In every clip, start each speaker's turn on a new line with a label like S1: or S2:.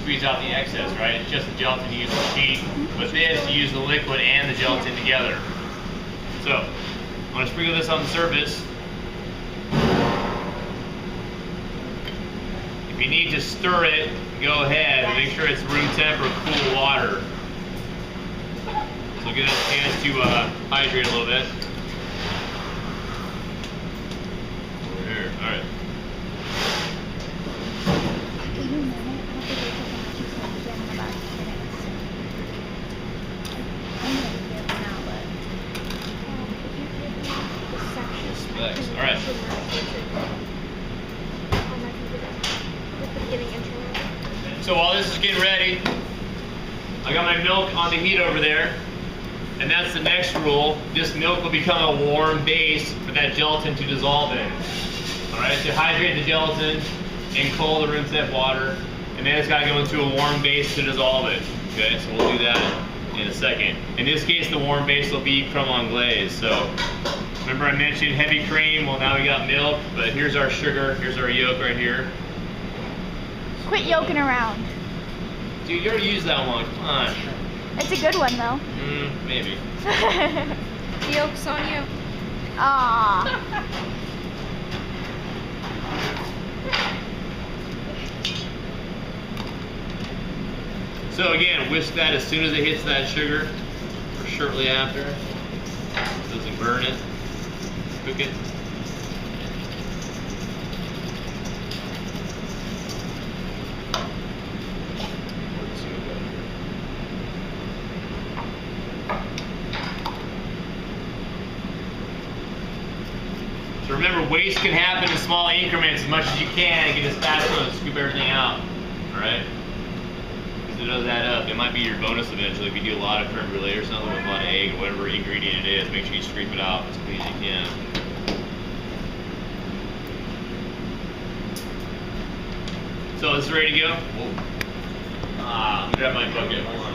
S1: squeeze out the excess, right? It's just the gelatin you use the sheet. With this, you use the liquid and the gelatin together. So, I'm going to sprinkle this on the surface. If you need to stir it, go ahead. Make sure it's room temp or cool water. So give it a chance to hydrate a little bit. There, all right. Specs. All right. So while this is getting ready, I got my milk on the heat over there, and that's the next rule. This milk will become a warm base for that gelatin to dissolve in. All right, so hydrate the gelatin in cold or room temp water, and then it's got to go into a warm base to dissolve it. Okay, so we'll do that in a second. In this case, the warm base will be creme anglaise. So remember I mentioned heavy cream. Well, now we got milk, but here's our sugar. Here's our yolk right here.
S2: Quit yoking around.
S1: Dude, you already used that one. Come on.
S2: It's a good one, though.
S1: Maybe.
S3: The yolk's on you.
S2: Aww.
S1: So again, whisk that as soon as it hits that sugar, or shortly after. It doesn't burn it. Cook it. So remember, waste can happen in small increments as much as you can, and get a spatula and scoop everything out. Alright? Because it does add up. It might be your bonus eventually if you do a lot of creme brulee or something with a lot of egg or whatever ingredient it is. Make sure you scrape it out as clean as you can. So this is ready to go? Let me grab my bucket. Hold on.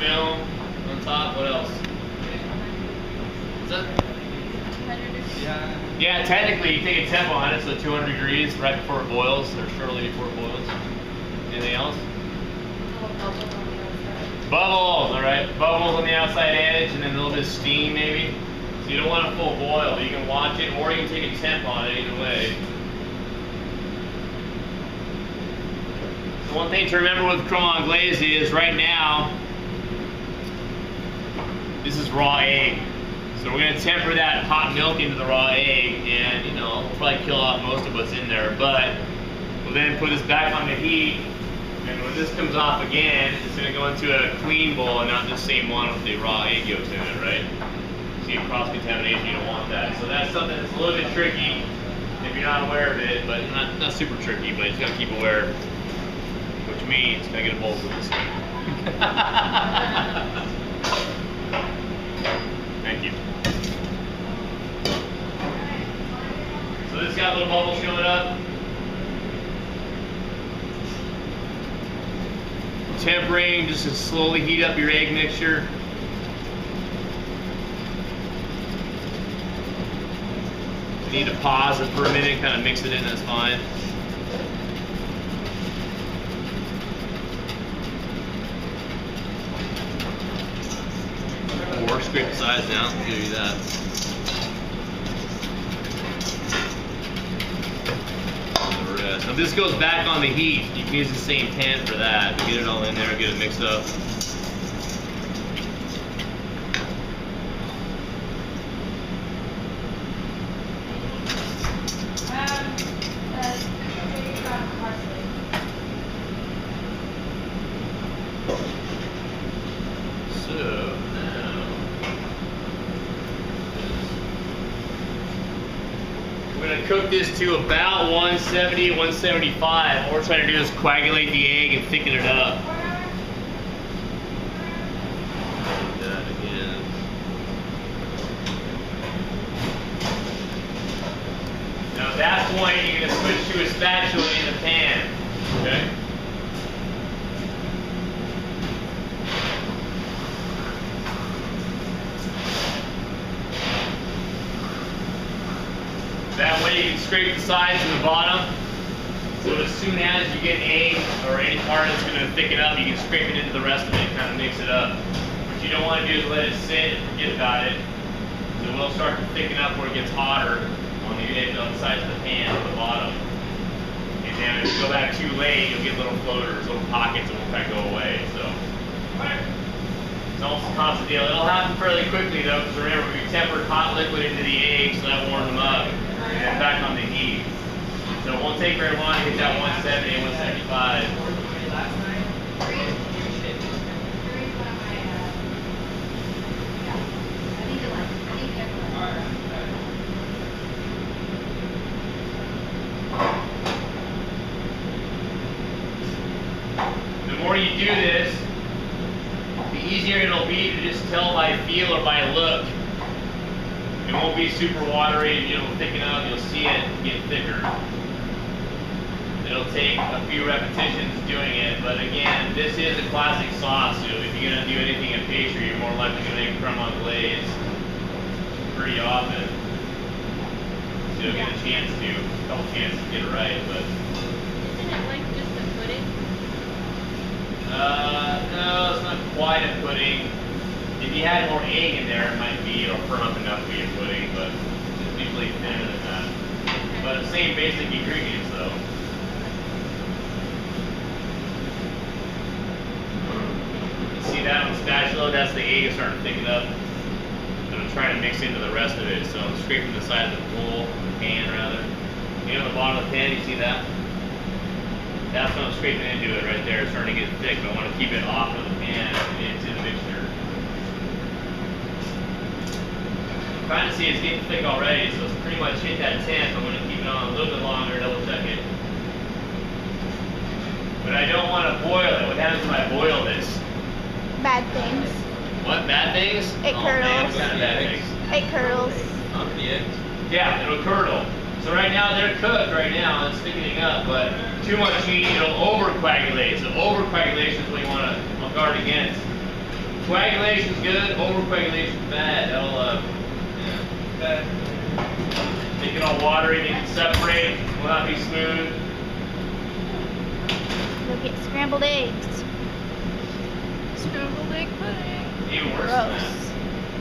S1: Film on top. What else? Is that? Yeah, technically you take a temp on it, so 200 degrees right before it boils, or shortly before it boils. Anything else? Bubbles, alright. Bubbles on the outside edge, and then a little bit of steam maybe. So you don't want a full boil. You can watch it, or you can take a temp on it, either way. So one thing to remember with creme anglaise is, right now, this is raw egg. So we're going to temper that hot milk into the raw egg, and we'll probably kill off most of what's in there, but we'll then put this back on the heat, and when this comes off again, it's going to go into a clean bowl and not the same one with the raw egg yolks in it, right? See, cross-contamination, you don't want that. So that's something that's a little bit tricky if you're not aware of it, but not super tricky, but you just got to keep aware, which means, can I get a bowl for this? Thank you. So this got little bubbles coming up. Tempering, just to slowly heat up your egg mixture. If you need to pause it for a minute, kind of mix it in, that's fine. Or scrape the sides down, I'll do that. Now this goes back on the heat. You can use the same pan for that, but get it all in there and get it mixed up. Cook this to about 170, 175. What we're trying to do is coagulate the egg and thicken it up. That again. Now at that point, you're going to switch to a spatula in the pan. Okay? That way you can scrape the sides and the bottom. So as soon as you get an egg or any part that's going to thicken up, you can scrape it into the rest of it and kind of mix it up. What you don't want to do is let it sit and forget about it. So it'll start to thicken up where it gets hotter on the edge, on the sides of the pan at the bottom. And then if you go back too late, you'll get little floaters, little pockets that will kind of go away. So it's almost a constant deal. It'll happen fairly quickly though, because remember, we tempered hot liquid into the eggs, so that warmed them up, and then back on the heat. So it won't take very long to hit that 170 and 175. The more you do this, the easier it'll be to just tell by feel or by look. It won't be super watery, it'll thicken up, you'll see it get thicker. It'll take a few repetitions doing it, but again, this is a classic sauce. So if you're going to do anything in pastry, you're more likely going to make creme on glaze pretty often. So you'll get a couple chances to get it right, but.
S3: Isn't it like just a pudding?
S1: No, it's not quite a pudding. If you had more egg in there, it might be, it'll firm up enough to be a pudding, but it's usually thinner than that. But the same basic ingredients though. See that on the spatula? That's the egg starting to thicken up. And I'm trying to mix into the rest of it, so I'm scraping the side of the bowl, the pan rather. You know the bottom of the pan, you see that? That's when I'm scraping into it right there. It's starting to get thick, but I want to keep it off of the pan and into the mixture. I'm trying to see it's getting thick already, so it's pretty much hit that temp. I'm going to keep it on a little bit longer, double check it. But I don't want to boil it. What happens when I boil this?
S2: Bad things.
S1: What, bad things?
S2: It
S1: Man,
S2: curdles.
S1: what kind of bad things?
S2: It curdles.
S4: Not the eggs.
S1: Yeah, it'll curdle. So right now they're cooked right now, it's thickening up, but too much heat, it'll overcoagulate. So overcoagulation is what you want to guard against. Coagulation's good, overcoagulation's bad. That'll make it all watery, make it separate, will not be smooth.
S2: You'll get scrambled eggs.
S3: Scrambled egg pudding.
S1: Even worse
S2: Gross.
S1: than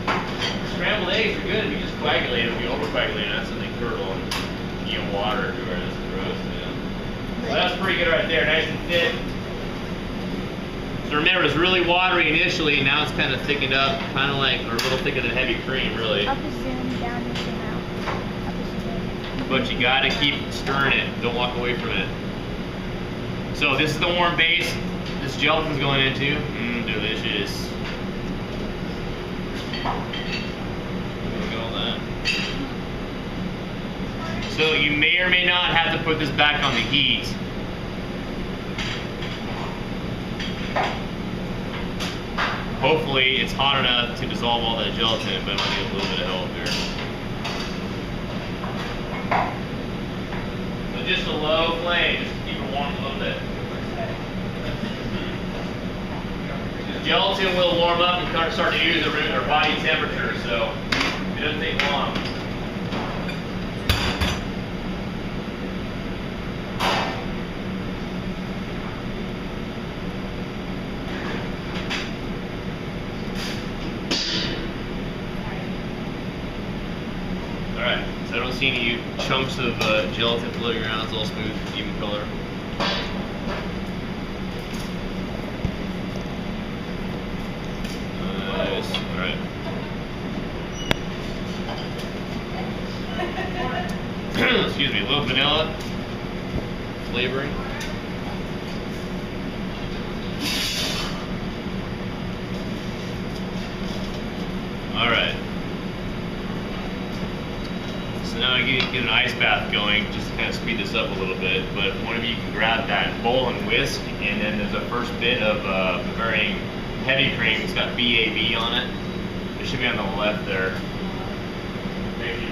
S1: that. Scrambled eggs are good if you just coagulate them. If you overcoagulate them, that's when they curdle and you get water everywhere. That's gross, yeah. So that's pretty good right there, nice and thick. So remember, it's really watery initially, now it's kind of thickened up, kind of like, or a little thicker than heavy cream, really.
S2: Up a zoom, down a zoom out. Up a zoom.
S1: But you gotta keep stirring it. Don't walk away from it. So this is the warm base. This gelatin's going into. Delicious. Look at all that. So you may or may not have to put this back on the heat. Hopefully it's hot enough to dissolve all that gelatin, but I might need a little bit of help here. So just a low flame, just keep it warm a little bit. The gelatin will warm up and kind of start to use their body temperature, so it doesn't take long. Alright, so I don't see any chunks of gelatin floating around. It's all smooth, even color. Nice. Alright. Excuse me, a little vanilla flavoring. Alright. So now I get an ice bath going, just to kind of speed this up a little bit. But one of you can grab that bowl and whisk, and then there's a first bit of Bavarian heavy cream. It's got BAB on it. It should be on the left there. Thank you.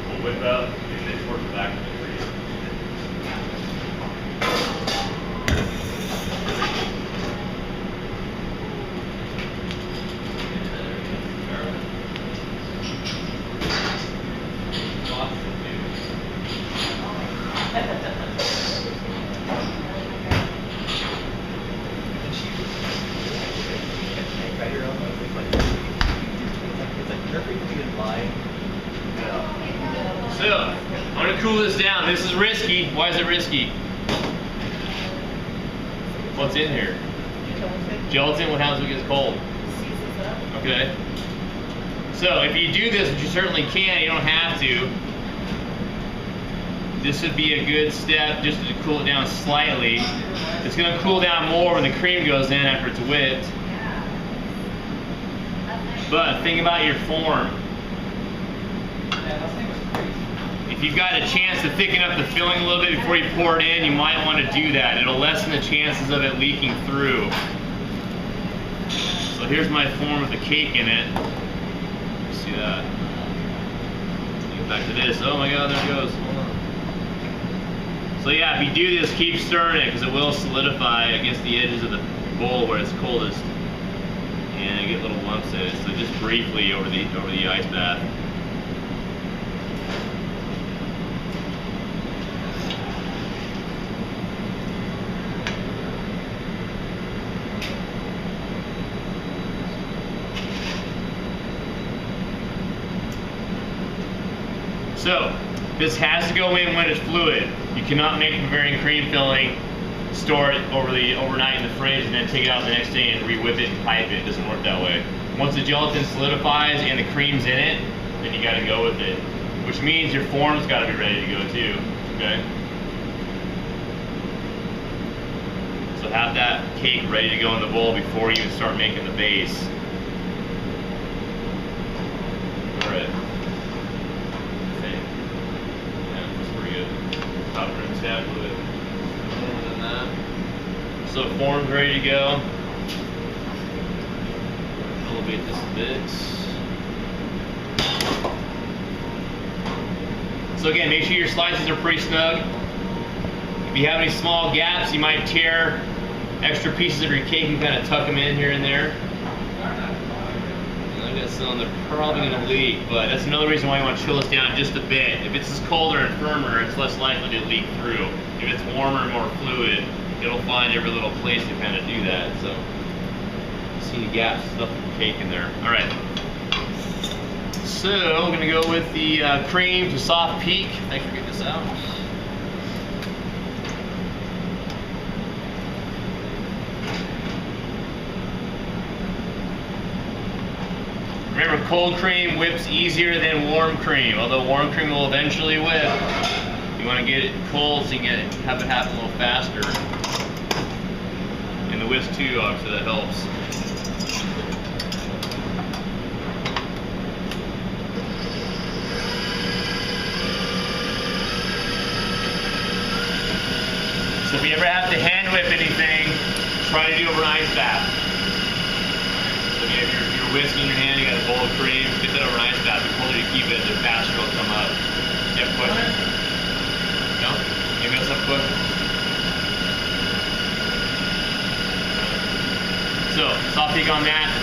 S1: We'll whip up and then towards the back of it for you. So, I'm gonna cool this down. This is risky. Why is it risky? What's in here? Gelatin. What happens when it gets cold? Okay. So, if you do this, which you certainly can, you don't have to. This would be a good step just to cool it down slightly. It's gonna cool down more when the cream goes in after it's whipped. But think about your form. If you've got a chance to thicken up the filling a little bit before you pour it in, you might want to do that. It'll lessen the chances of it leaking through. So here's my form with the cake in it. See that? Get back to this. Oh my God, there it goes. Hold on. So yeah, if you do this, keep stirring it because it will solidify against the edges of the bowl where it's coldest. And you get little lumps in it. So just briefly over the ice bath. So, this has to go in when it's fluid. You cannot make Bavarian cream filling, store it overnight in the fridge, and then take it out the next day and re-whip it and pipe it. It doesn't work that way. Once the gelatin solidifies and the cream's in it, then you gotta go with it. Which means your form's gotta be ready to go too, okay? So have that cake ready to go in the bowl before you even start making the base. All right. Tab a little bit more than that. So form's ready to go. Elevate this a bit. So again, make sure your slices are pretty snug. If you have any small gaps, you might tear extra pieces of your cake and kind of tuck them in here and there. I got some they're probably going to leak, but that's another reason why you want to chill this down just a bit. If it's colder and firmer, it's less likely to leak through. If it's warmer and more fluid, it'll find every little place to kind of do that. So, see any gaps, stuff the cake in there. All right. So, I'm going to go with the cream to soft peak. Thanks for getting this out. Remember, cold cream whips easier than warm cream, although warm cream will eventually whip. You want to get it cold so you can have it happen a little faster. And the whisk too, obviously, that helps. So if you ever have to hand whip anything, try to do it over an ice bath. So if you have your whisk in your hand, you got a bowl of cream, get that over an ice bath. The colder you keep it, the faster it'll come up. You have a question? No? Anybody else have a question? So, soft peak on that.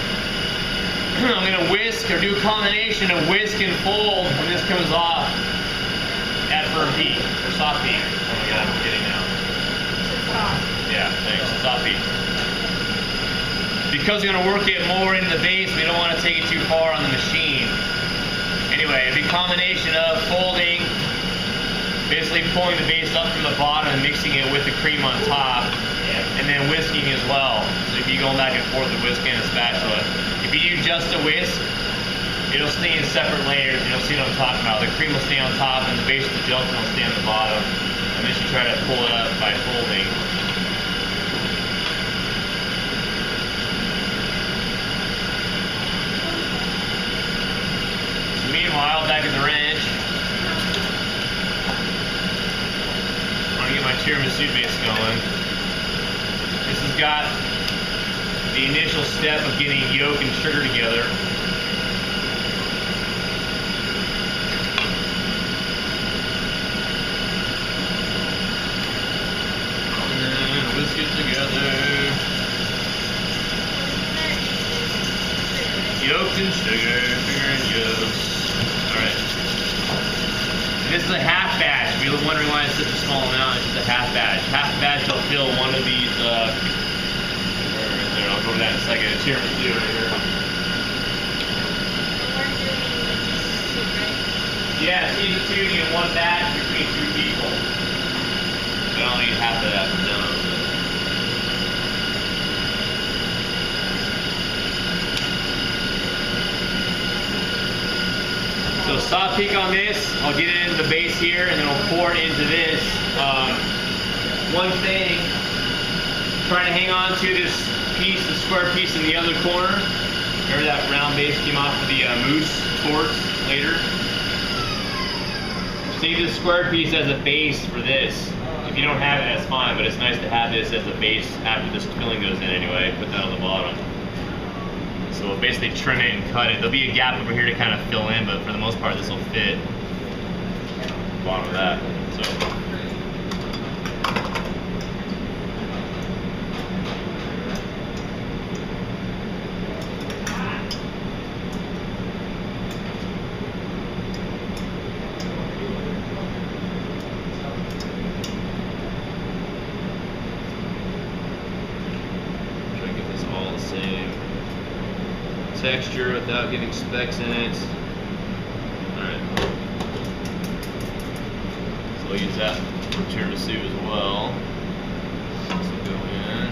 S1: I'm going to whisk or do a combination of whisk and fold when this comes off at firm peak, or soft peak. Oh my God, I'm forgetting now. Yeah, thanks. Soft peak. Because we're going to work it more into the base, we don't want to take it too far on the machine. Anyway, it'd be a combination of folding, basically pulling the base up from the bottom and mixing it with the cream on top, and then whisking as well. So if you're going back and forth with whisk and a spatula. If you do just a whisk, it'll stay in separate layers. You'll see what I'm talking about. The cream will stay on top and the base of the gelatin will stay on the bottom. And then you try to pull it up by folding. Meanwhile, back at the ranch, I'm going to get my tiramisu base going. This has got the initial step of getting yolk and sugar together. And whisk it together. Yolks and sugar, sugar and yolks. Alright. This is a half batch. If you're wondering why it's such a small amount, it's just a half batch. Half batch will fill one of these, right there, I'll go to that in a second. It's here right here. Yeah, it's easy to get one batch between 2 people. But I don't need half of that done. So soft peak on this, I'll get it into the base here and then I'll pour it into this. One thing, trying to hang on to this piece, the square piece in the other corner. Remember that round base came off of the moose torch later? Save this square piece as a base for this. If you don't have it, that's fine, but it's nice to have this as a base after this filling goes in anyway. Put that on the bottom. So we'll basically trim it and cut it. There'll be a gap over here to kind of fill in, but for the most part, this will fit the bottom of that. So. Texture without getting specks in it. Alright. So we'll use that for tiramisu as well. This will go in.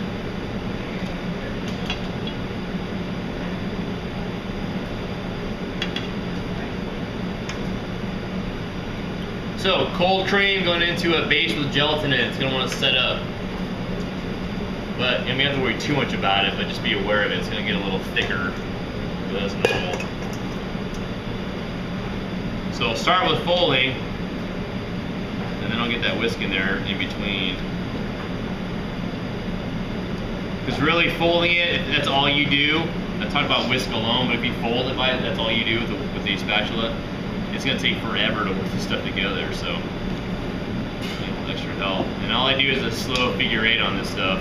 S1: So cold cream going into a base with gelatin in it. It's going to want to set up. But you don't have to worry too much about it, but just be aware of it. It's going to get a little thicker. That's normal. So I'll start with folding, and then I'll get that whisk in there in between. Because really folding it, that's all you do. I talked about whisk alone, but if you fold it by it, that's all you do with the spatula. It's going to take forever to work this stuff together, so need a little extra help. And all I do is a slow figure 8 on this stuff.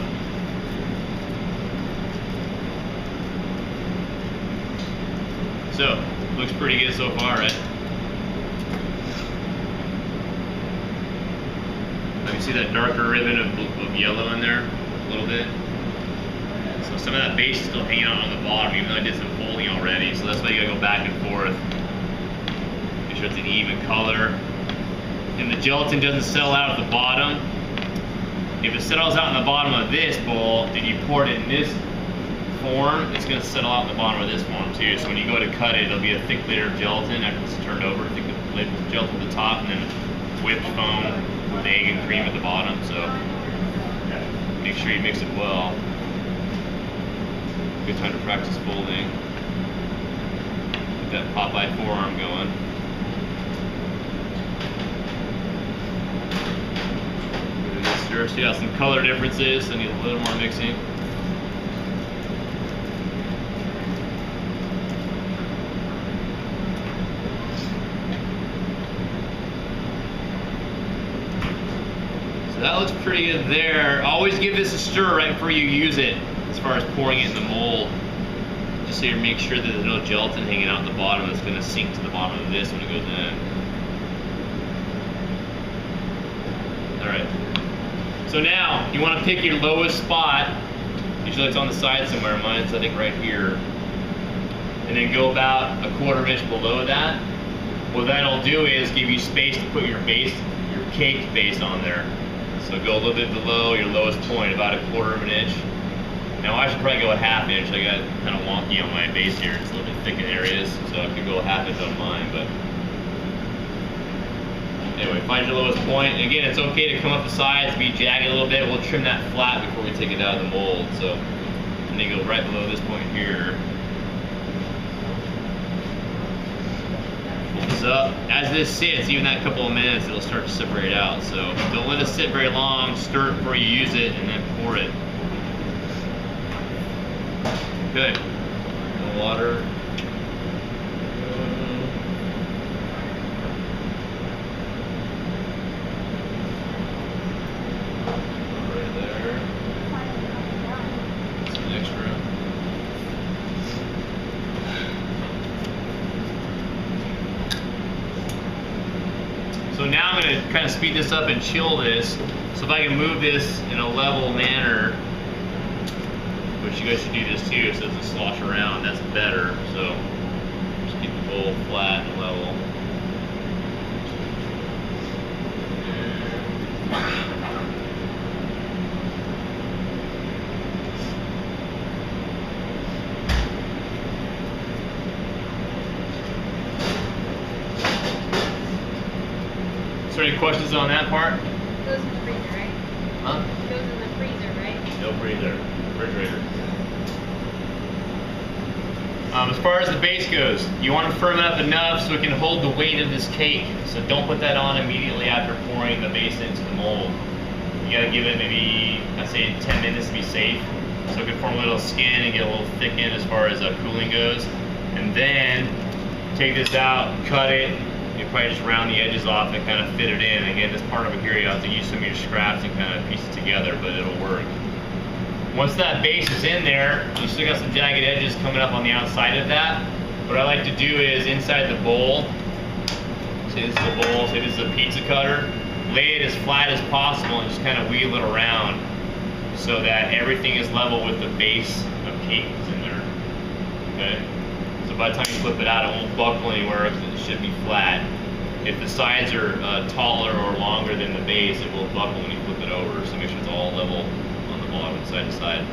S1: So, looks pretty good so far, right? You see that darker ribbon of yellow in there? A little bit. So some of that base is still hanging out on the bottom, even though I did some folding already. So that's why you gotta go back and forth. Make sure it's an even color. And the gelatin doesn't settle out at the bottom. If it settles out in the bottom of this bowl, then you pour it in this form, it's going to settle out in the bottom of this form too. So when you go to cut it, there'll be a thick layer of gelatin after it's turned over, thick layer of gelatin at the top, and then whipped foam with egg and cream at the bottom. So make sure you mix it well. Good time to practice folding. Get that Popeye forearm going. Stir. So you got some color differences, so need a little more mixing. So that looks pretty good there. Always give this a stir right before you use it, as far as pouring it in the mold. Just so you make sure that there's no gelatin hanging out the bottom that's going to sink to the bottom of this when it goes in. Alright. So now, you want to pick your lowest spot. Usually it's on the side somewhere. Mine's, I think, right here. And then go about a 1/4 inch below that. What that'll do is give you space to put your base, your cake base on there. So go a little bit below your lowest point, about a 1/4 inch. Now I should probably go a 1/2 inch. I got kind of wonky on my base here. It's a little bit thick in areas, so I could go a 1/2 inch on mine. But anyway, find your lowest point. And again, it's okay to come up the sides, be jagged a little bit. We'll trim that flat before we take it out of the mold. So, and then go right below this point here. Pull this up. As this sits, even that couple of minutes, it'll start to separate out. So don't let it sit very long. Stir it before you use it, and then pour it. Okay. No water. So now I'm going to kind of speed this up and chill this. So if I can move this in a level manner, which you guys should do this too, so it doesn't slosh around, that's better. So just keep the bowl flat and level. there any questions on that part?
S3: Goes in the freezer, right?
S1: Huh?
S3: Goes in the freezer, right?
S1: No freezer, refrigerator. As far as the base goes, you want to firm it up enough so it can hold the weight of this cake. So don't put that on immediately after pouring the base into the mold. You gotta give it maybe, I'd say 10 minutes to be safe. So it can form a little skin and get a little thickened as far as cooling goes. And then take this out, cut it. You probably just round the edges off and kind of fit it in. Again, this part over here, you have to use some of your scraps and kind of piece it together, but it'll work. Once that base is in there, you still got some jagged edges coming up on the outside of that. What I like to do is inside the bowl, say this is a bowl, say this is a pizza cutter, lay it as flat as possible and just kind of wheel it around so that everything is level with the base of cake that's in there. Okay? So by the time you flip it out, it won't buckle anywhere because it should be flat. If the sides are taller or longer than the base, it will buckle when you flip it over. So make sure it's all level on the bottom, side to side.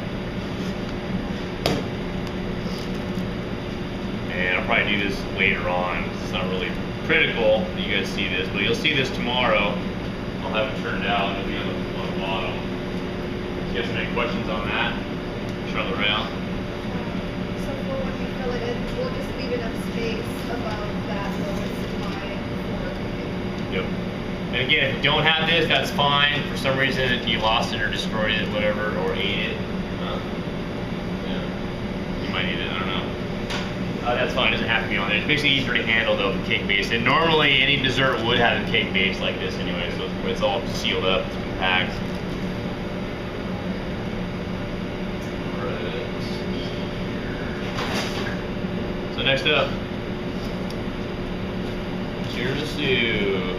S1: And I'll probably do this later on. It's not really critical that you guys see this, but you'll see this tomorrow. I'll have it turned out. It'll be on the bottom. You guys have any questions on that? Charlotte Rail?
S4: So for when we fill it in, we'll just leave enough space above that lowest line for cooking.
S1: Yep. And again, if you don't have this, that's fine. For some reason, you lost it or destroyed it, whatever, or ate it. Yeah. You might eat it, I don't know. That's fine, it doesn't have to be on there. It makes it easier to handle though, the cake base. And normally, any dessert would have a cake base like this anyway, so it's all sealed up, it's compact. So next up, tiramisu.